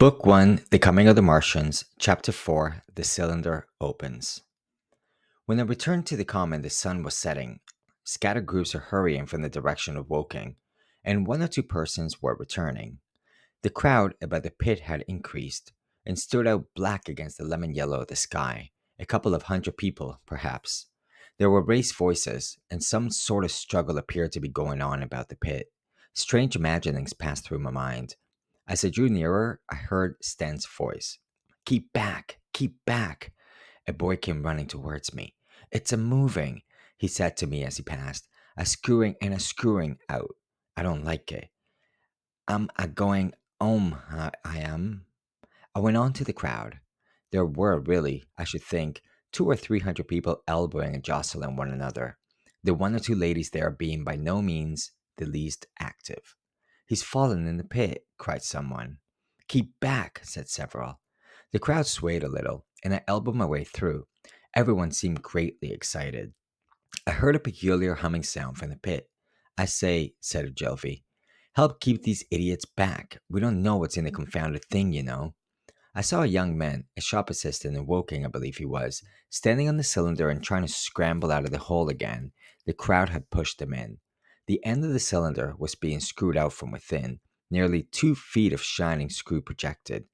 Book 1, The Coming of the Martians, Chapter 4, The Cylinder Opens. When I returned to the common, the sun was setting. Scattered groups are hurrying from the direction of Woking, and one or two persons were returning. The crowd about the pit had increased and stood out black against the lemon yellow of the sky, a couple of hundred people, perhaps. There were raised voices, and some sort of struggle appeared to be going on about the pit. Strange imaginings passed through my mind. As I drew nearer, I heard Stan's voice. Keep back! Keep back! A boy came running towards me. It's a moving, he said to me as he passed. A screwing and a screwing out. I don't like it. I'm a going home, I am. I went on to the crowd. There were really, I should think, 200 or 300 people elbowing and jostling one another. The one or two ladies there being by no means the least active. He's fallen in the pit, cried someone. Keep back, said several. The crowd swayed a little, and I elbowed my way through. Everyone seemed greatly excited. I heard a peculiar humming sound from the pit. I say, said Ogilvy, help keep these idiots back. We don't know what's in the confounded thing, you know. I saw a young man, a shop assistant in Woking, I believe he was, standing on the cylinder and trying to scramble out of the hole again. The crowd had pushed him in. The end of the cylinder was being screwed out from within. Nearly 2 feet of shining screw projected.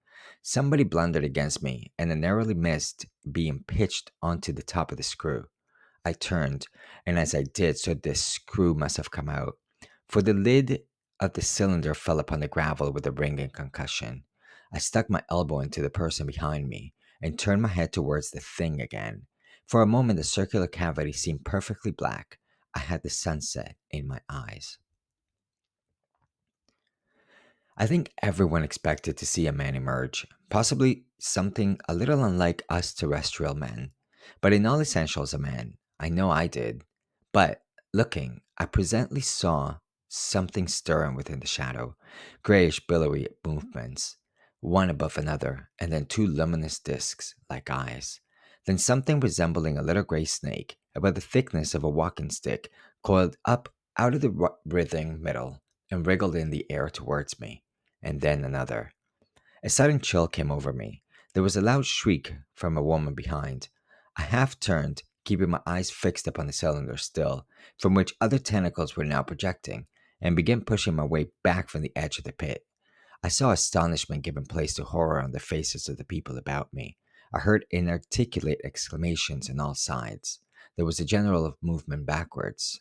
Somebody blundered against me, and I narrowly missed being pitched onto the top of the screw. I turned, and as I did so, this screw must have come out, for the lid of the cylinder fell upon the gravel with a ringing concussion. I stuck my elbow into the person behind me and turned my head towards the thing again. For a moment, the circular cavity seemed perfectly black. I had the sunset in my eyes. I think everyone expected to see a man emerge, possibly something a little unlike us terrestrial men, but in all essentials a man. I know I did. But looking, I presently saw something stirring within the shadow, grayish billowy movements, one above another, and then two luminous discs like eyes. Then something resembling a little gray snake, about the thickness of a walking stick, coiled up out of the writhing middle and wriggled in the air towards me, and then another. A sudden chill came over me. There was a loud shriek from a woman behind. I half turned, keeping my eyes fixed upon the cylinder still, from which other tentacles were now projecting, and began pushing my way back from the edge of the pit. I saw astonishment giving place to horror on the faces of the people about me. I heard inarticulate exclamations on all sides. There was a general movement backwards.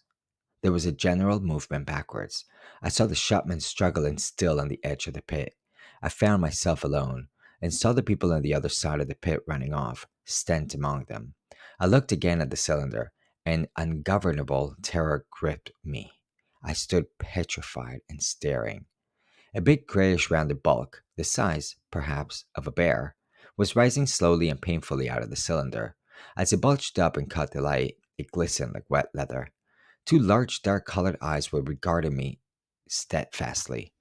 There was a general movement backwards. I saw the shopman struggling still on the edge of the pit. I found myself alone, and saw the people on the other side of the pit running off, Stent among them. I looked again at the cylinder, and ungovernable terror gripped me. I stood petrified and staring. A big grayish rounded bulk, the size, perhaps, of a bear, was rising slowly and painfully out of the cylinder. As it bulged up and caught the light, it glistened like wet leather. Two large dark colored eyes were regarding me steadfastly.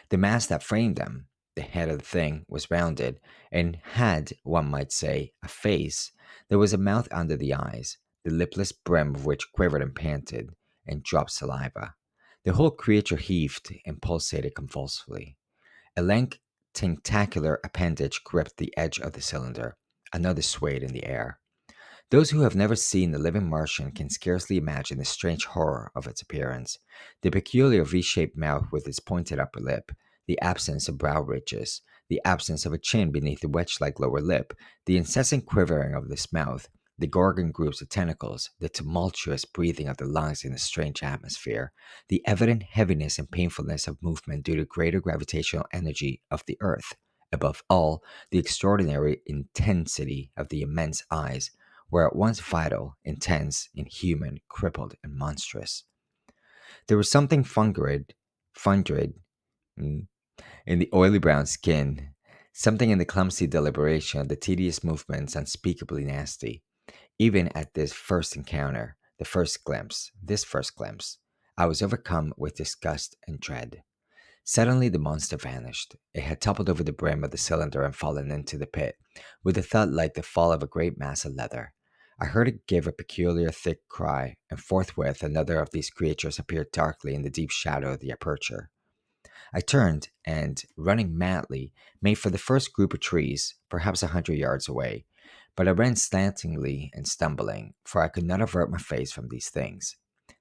The mask that framed them, the head of the thing, was rounded, and had, one might say, a face. There was a mouth under the eyes, the lipless brim of which quivered and panted, and dropped saliva. The whole creature heaved and pulsated convulsively. A lank, tentacular appendage gripped the edge of the cylinder. Another swayed in the air. Those who have never seen the living Martian can scarcely imagine the strange horror of its appearance. The peculiar V shaped mouth with its pointed upper lip, the absence of brow ridges, the absence of a chin beneath the wedge like lower lip, the incessant quivering of this mouth, the gorgon groups of tentacles, the tumultuous breathing of the lungs in a strange atmosphere, the evident heaviness and painfulness of movement due to greater gravitational energy of the earth. Above all, the extraordinary intensity of the immense eyes were at once vital, intense, inhuman, crippled, and monstrous. There was something fundrid mm, in the oily brown skin, something in the clumsy deliberation, the tedious movements unspeakably nasty. Even at this first encounter, this first glimpse, I was overcome with disgust and dread. Suddenly the monster vanished. It had toppled over the brim of the cylinder and fallen into the pit, with a thud like the fall of a great mass of leather. I heard it give a peculiar thick cry, and forthwith another of these creatures appeared darkly in the deep shadow of the aperture. I turned and, running madly, made for the first group of trees, perhaps 100 yards away. But I ran slantingly and stumbling, for I could not avert my face from these things.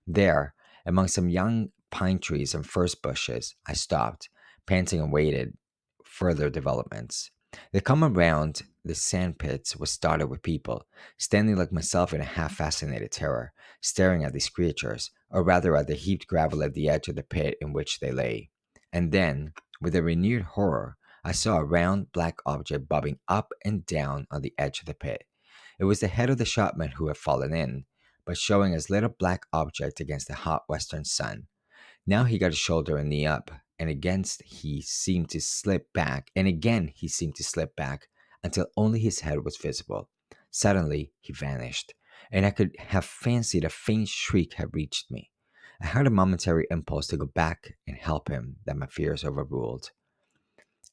There, among some young pine trees and furze bushes, I stopped, panting, and waited further developments. The common round the sand pits was dotted with people, standing like myself in a half fascinated terror, staring at these creatures, or rather at the heaped gravel at the edge of the pit in which they lay. And then, with a renewed horror, I saw a round black object bobbing up and down on the edge of the pit. It was the head of the shopman who had fallen in, but showing as little black object against the hot western sun. Now he got his shoulder and knee up, and again he seemed to slip back until only his head was visible. Suddenly he vanished, and I could have fancied a faint shriek had reached me. I had a momentary impulse to go back and help him that my fears overruled.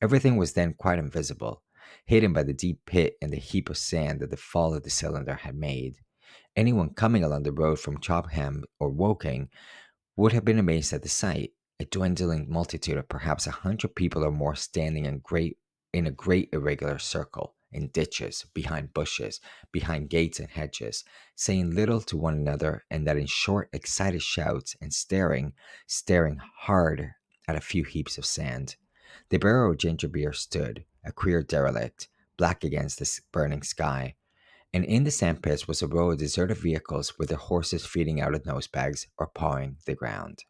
Everything was then quite invisible, hidden by the deep pit and the heap of sand that the fall of the cylinder had made. Anyone coming along the road from Chopham or Woking would have been amazed at the sight. A dwindling multitude of perhaps 100 people or more standing in a great irregular circle, in ditches, behind bushes, behind gates and hedges, saying little to one another, and that in short, excited shouts, and staring hard at a few heaps of sand. The barrel of ginger beer stood, a queer derelict, black against the burning sky, and in the sandpits was a row of deserted vehicles with their horses feeding out of nosebags or pawing the ground.